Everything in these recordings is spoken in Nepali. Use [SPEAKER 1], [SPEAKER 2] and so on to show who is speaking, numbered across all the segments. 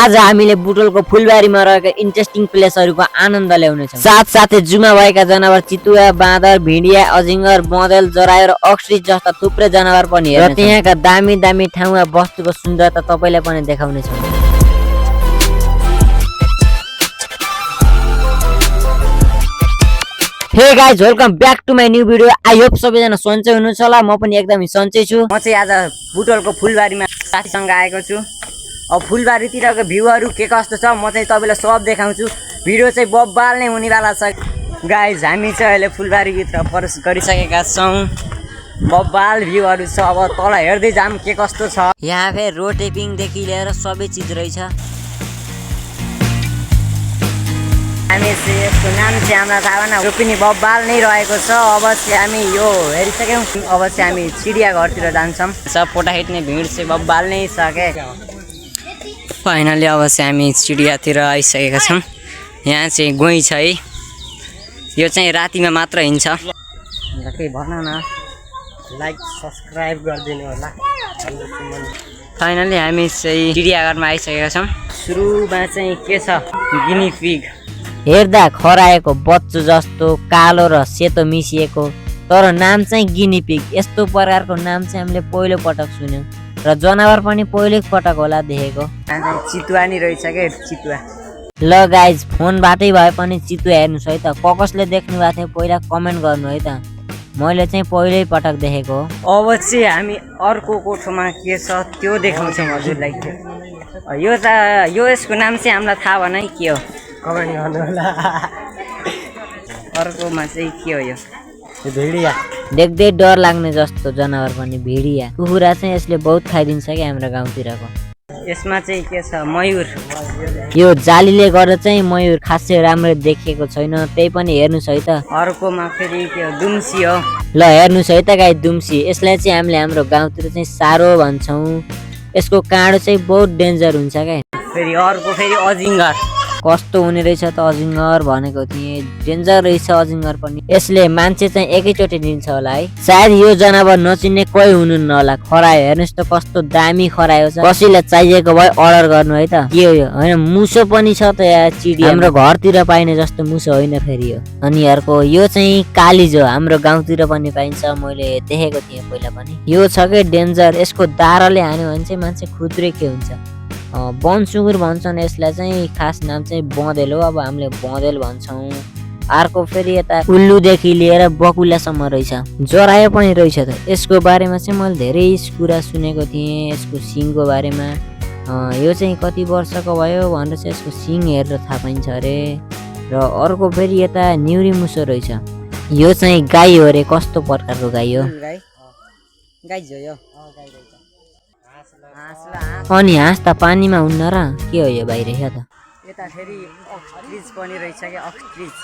[SPEAKER 1] आज हामीले बुटोलको फुलबारीमा रहेका इन्ट्रेस्टिङ प्लेसहरूको आनन्द ल्याउनेछौँ। साथसाथै जुमा भएका जनावर चितुवा, बाँदर, भिडिया, अजिङ्गर, बँदेल, जरायो र अक्सरिच जस्ता थुप्रै जनावर पनि हेर्नेछौँ। र त्यहाँका दामी दामी ठाउँ वा वस्तुको सुन्दरता तपाईलाई पनि देखाउनेछौँ। Hey guys, welcome back to my new video. I hope सबैजना सन्चै हुनुहुन्छ होला। म पनि एकदमै सन्चै छु। म चाहिँ आज बुटोलको फुलबारीमा साथीसँग आएको छु। अब फुलबारीतिरको भ्यूहरू के कस्तो छ म चाहिँ तपाईँलाई सब देखाउँछु। भिडियो चाहिँ बब्बाल नै हुनेवाला छ। गाइज, हामी चाहिँ अहिले फुलबारीभित्र प्रवेश गरिसकेका छौँ। बब्बाल भ्यूहरू छ। अब तल हेर्दै जाम के कस्तो छ। यहाँ फेरि रोड टेपिङदेखि लिएर सबै चिज रहेछ। हामी चाहिँ यसको नाम चाहिँ हामीलाई थाहा भएन, यो पनि बब्बाल नै रहेको छ। अब चाहिँ हामी यो हेरिसक्यौँ। अब चाहिँ हामी चिडियाघरतिर जान्छौँ। सब फोटा खिच्ने भिड चाहिँ बब्बाल नै छ क्या। फाइनली अब चाहिँ हामी चिडियातिर आइसकेका छौँ। यहाँ चाहिँ गोही छ है। यो चाहिँ रातिमा मात्र हिँड्छ। केही भन न,
[SPEAKER 2] लाइक सब्सक्राइब गरिदिनु होला।
[SPEAKER 1] फाइनली हामी चाहिँ चिडियाघरमा आइसकेका छौँ। सुरुमा चाहिँ के छ, गिनी पिग। हेर्दा खराएको बच्चो जस्तो कालो र सेतो मिसिएको, तर नाम चाहिँ गिनी पिग। यस्तो प्रकारको नाम चाहिँ हामीले पहिलो पटक सुन्यौँ र जनावर पनि पहिलो पटक होला देखेको। चितुवा नि रहेछ क्या, चितुवा। ल गाइज, फोनबाटै भए पनि चितुवा हेर्नुहोस् है त। कसले देख्नु भएको थियो पहिला कमेन्ट गर्नु है त। मैले चाहिँ पहिल्यै पटक देखेको हो। अब चाहिँ हामी अर्को कोठोमा के छ त्यो देखाउँछौँ हजुरलाई। यो यसको नाम चाहिँ हामीलाई थाहा भएन है के हो,
[SPEAKER 2] कमेन्ट गर्नु होला।
[SPEAKER 1] अर्कोमा चाहिँ के हो, यो
[SPEAKER 2] भिडिया।
[SPEAKER 1] देख्दै डर लाग्ने जस्तो जनावर पनि भिडिया। कुखुरा चाहिँ यसले बहुत खाइदिन्छ क्या हाम्रो गाउँतिरको। यसमा चाहिँ के छ, मयूर। यो जालीले गर्दा चाहिँ मयूर खासै राम्रो देखिएको छैन, त्यही पनि हेर्नुहोस् है त। अर्कोमा फेरि के हो, दुम्सी हो। ल हेर्नुहोस् है त गाई, दुम्सी। यसलाई चाहिँ हामीले हाम्रो गाउँतिर चाहिँ सारो भन्छौँ। यसको काँडो चाहिँ बहुत डेन्जर हुन्छ क्या। फेरि अर्को फेरि अजिङ्गर। कस्तो हुने रहेछ त अजिङ्गर भनेको थिएँ। डेन्जर रहेछ अजिङ्गर पनि। यसले मान्छे चाहिँ एकैचोटि दिन्छ होला है। सायद यो जनावर नचिन्ने कोही हुनुहुन्न होला। खरायो हेर्नुहोस् त कस्तो दामी खरायो छ। कसैलाई चाहिएको भए अर्डर गर्नु है त। के हो यो, होइन मुसो पनि छ त यहाँ चिडिया। हाम्रो घरतिर पाइने जस्तो मुसो होइन फेरि यो। अनि अर्को यो चाहिँ कालिजो, हाम्रो गाउँतिर पनि पाइन्छ। मैले देखेको थिएँ पहिला पनि। यो छ कि डेन्जर। यसको दाराले हान्यो भने चाहिँ मान्छे खुद्रे के हुन्छ। बनसुँगुर भन्छन् यसलाई चाहिँ। खास नाम चाहिँ बँदेल हो। अब हामीले बँदेल भन्छौँ। अर्को फेरि यता उल्लुदेखि लिएर बकुलासम्म रहेछ। जरायो पनि रहेछ त। यसको बारेमा चाहिँ मैले धेरै कुरा सुनेको थिएँ, यसको सिङको बारेमा। यो चाहिँ कति वर्षको भयो भनेर चाहिँ यसको सिङ हेरेर थाहा पाइन्छ अरे। र अर्को फेरि यता न्युरी मुसो रहेछ। यो चाहिँ गाई हो अरे। कस्तो प्रकारको गाई हो, अनि हाँस त पानीमा हुन्न र के हो यो बाहिर त। यता फेरि अक्सट्रिच पनि रहेछ क्या, अक्सट्रिच।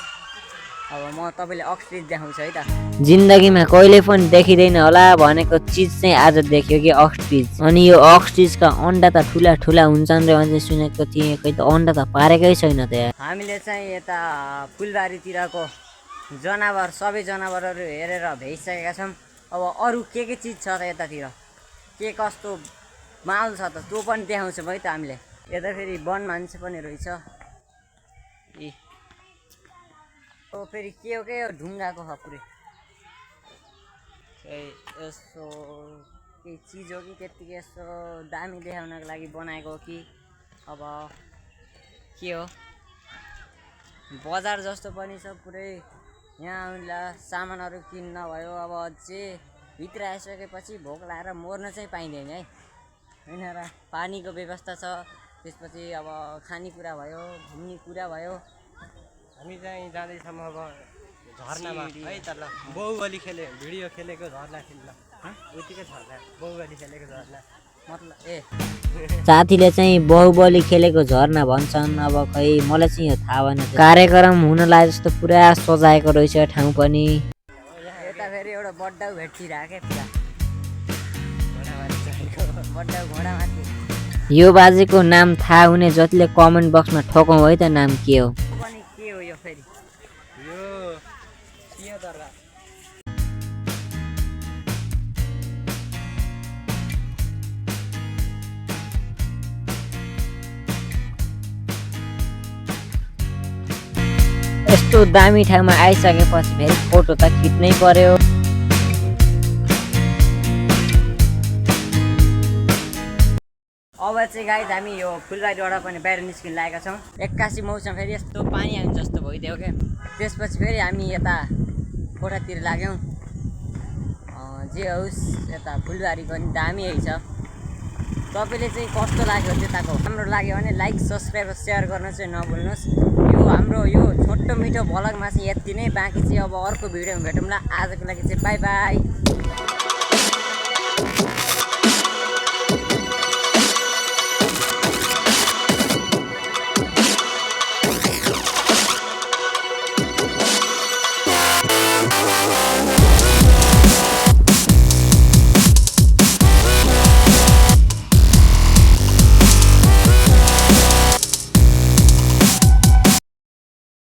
[SPEAKER 1] अब म तपाईँले अक्सट्रिच देखाउँछु है त। जिन्दगीमा कहिले पनि देखिँदैन होला भनेको चिज चाहिँ आज देख्यो कि अक्सट्रिच। अनि यो अक्सट्रिचका अन्डा त ठुला ठुला हुन्छन् रे भने सुनेको थिएँ। खै त अन्डा त पारेकै छैन त यार। हामीले चाहिँ यता फुलबारीतिरको जनावर सबै जनावरहरू हेरेर भ्याइसकेका छौँ। अब अरू के चिज छ त यतातिर, के कस्तो माहौल छ त त्यो पनि देखाउँछौँ है त हामीले। यता फेरि वन मान्छे पनि रहेछ। फेरि के हो के ढुङ्गाको छ पुरै। यसो केही चिज हो कि त्यत्तिकै यसो दामी देखाउनको लागि बनाएको हो कि अब के हो। बजार जस्तो पनि छ पुरै। यहाँ सामानहरू किन्न भयो। अब चाहिँ भित्र आइसकेपछि भोक लागेर मर्न चाहिँ पाइँदैन है, होइन र। पानीको व्यवस्था छ। त्यसपछि अब खानेकुरा भयो, घुम्ने कुरा भयो।
[SPEAKER 2] हामी चाहिँ जाँदैछौँ अब झर्नामा है त। ल बाहुबली खेले भिडियो खेलेको झर्ना खेल्न। उतिकै झर्ना, बाहुबली खेलेको झर्ना
[SPEAKER 1] मतलब साथीले चाहिँ बाहुबली खेलेको झर्ना भन्छन्। अब खै मलाई चाहिँ यो थाहा भएन। कार्यक्रम हुन लागे जस्तो पुरा सजाएको रहेछ ठाउँ पनि। यता फेरि एउटा बड्डाउ भेटिरहेको क्या, यो बाजेको नाम थाहा हुने जतिले कमेन्ट बक्समा ठोकौँ है त। नाम के हो, के हो यो फेरि?
[SPEAKER 2] यो सिंह दरबार।
[SPEAKER 1] यस्तो दामी ठाउँमा आइसकेपछि फेरि फोटो त खिच्नै पर्यो। अब चाहिँ गाइज हामी यो फुलबारीबाट पनि बाहिर निस्किन लागेका छौँ। एक्कासी मौसम फेरि यस्तो पानी आउने जस्तो भइदियो क्या। त्यसपछि फेरि हामी यता कोठातिर लाग्यौँ। जे होस् यता फुलबारी पनि दामी छ। तपाईँले चाहिँ कस्तो लाग्यो त्यताको? राम्रो लाग्यो भने लाइक सब्सक्राइब सेयर गर्न चाहिँ नभुल्नुहोस्। यो हाम्रो यो छोटो मिठो भ्लगमा चाहिँ यति नै। बाँकी चाहिँ अब अर्को भिडियोमा भेटौँला। आजको लागि चाहिँ बाई बाई।